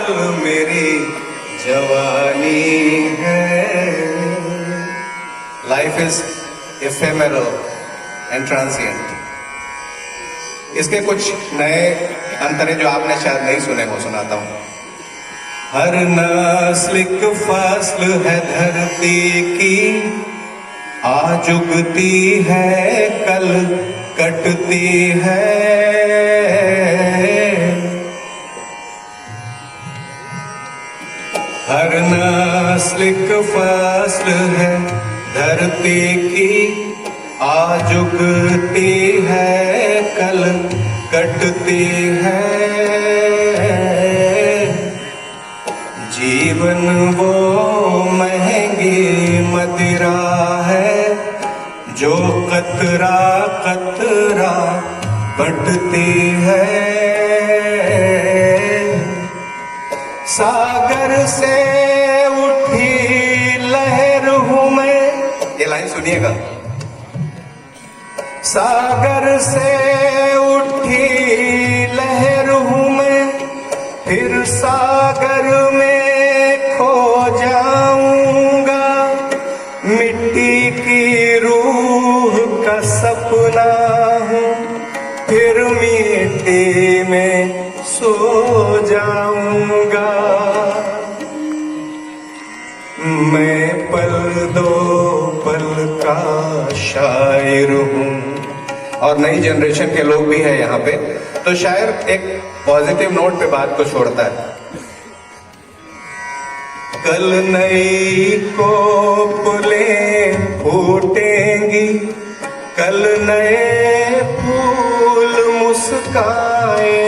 पल मेरी जवानी है। Life is ephemeral and transient. इसके कुछ नए अंतरे जो आपने शायद नहीं सुने, वो सुनाता हूं। हर नस्ल फसल है धरती की, आज उगती है कल कटती है। हर नस्ल फसल है धरती की, आज उगती है कल कटती है। जीवन वो महंगी मदिरा है, जो कतरा कतरा बटती है। सागर से उठी लहर हूं मैं, ये लाइन सुनिएगा। सागर से उठी लहर हूं मैं, फिर सागर में खो जाऊंगा। मिट्टी की रूह का सपना हूँ, फिर मिट्टी में सो जाऊंगा। मैं पल दो पल का शायर हूँ। और नई जनरेशन के लोग भी हैं यहाँ पे, तो शायर एक पॉजिटिव नोट पे बात को छोड़ता है। कल नई कोपलें फूटेंगी, कल नए फूल मुस्काएंगे,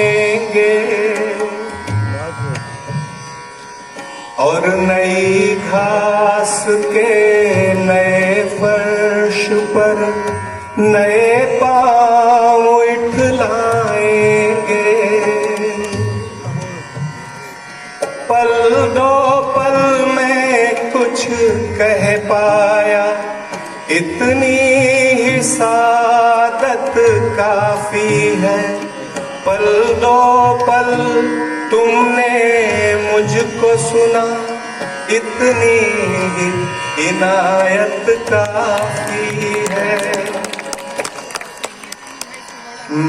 और नई घास के नए फर्श पर नए पाँव इठलाएंगे। पल दो पल में कुछ कह पाया, इतनी ही सादत काफी है। पल दो पल तुमने मुझको सुना, इतनी ही इनायत काफी है।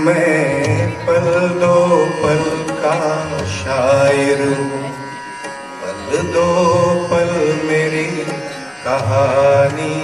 मैं पल दो पल का शायर हूँ, पल दो पल मेरी कहानी